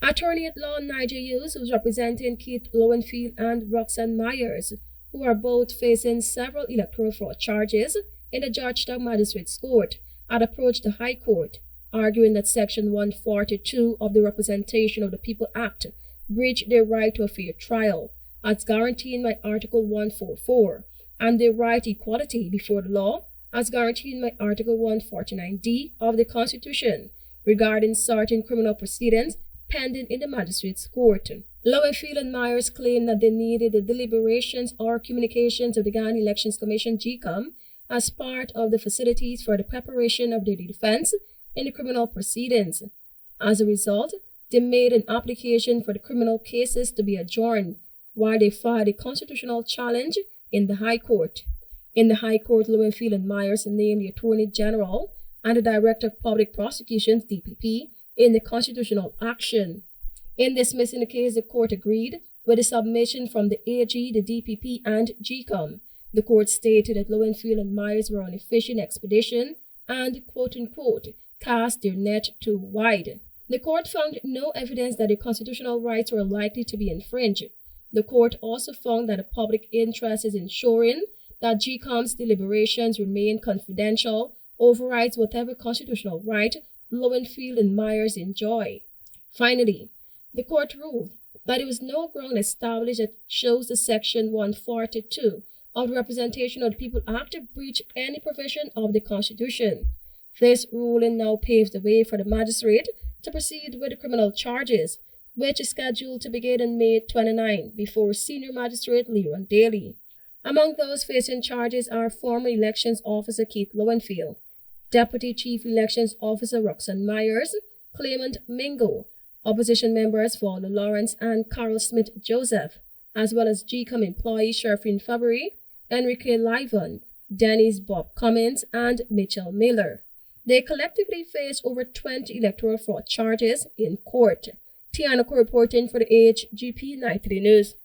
Attorney-at-law Nigel Hughes, who's representing Keith Lowenfield and Roxane Myers, who are both facing several electoral fraud charges in the Georgetown Magistrates Court, had approached the High Court, arguing that Section 142 of the Representation of the People Act breached their right to a fair trial, as guaranteed by Article 144, and their right to equality before the law, as guaranteed by Article 149D of the Constitution, regarding certain criminal proceedings pending in the Magistrates Court. Lowenfield and Myers claimed that they needed the deliberations or communications of the Guyana Elections Commission (GCOM) as part of the facilities for the preparation of their defense in the criminal proceedings. As a result, they made an application for the criminal cases to be adjourned, while they filed a constitutional challenge in the High Court. In the High Court, Lowenfield and Myers named the Attorney General and the Director of Public Prosecutions (DPP) in the constitutional action. In dismissing the case, the court agreed with the submission from the AG, the DPP, and GCOM. The court stated that Lowenfield and Myers were on a fishing expedition and, quote-unquote, cast their net too wide. The court found no evidence that their constitutional rights were likely to be infringed. The court also found that the public interest in ensuring that GCOM's deliberations remain confidential overrides whatever constitutional right Lowenfield and Myers enjoy. Finally, the court ruled that there was no ground established that shows the Section 142 of the Representation of the People Act to breach any provision of the Constitution. This ruling now paves the way for the magistrate to proceed with the criminal charges, which is scheduled to begin on May 29 before Senior Magistrate Leron Daly. Among those facing charges are former Elections Officer Keith Lowenfield, Deputy Chief Elections Officer Roxane Myers, Clement Mingo, opposition members Paula Lawrence and Carol Smith Joseph, as well as GCOM employees Sherfin Fabry, Enrique Livon, Dennis Bob Cummins, and Mitchell Miller. They collectively face over 20 electoral fraud charges in court. Tiana Cole reporting for the HGP 93 News.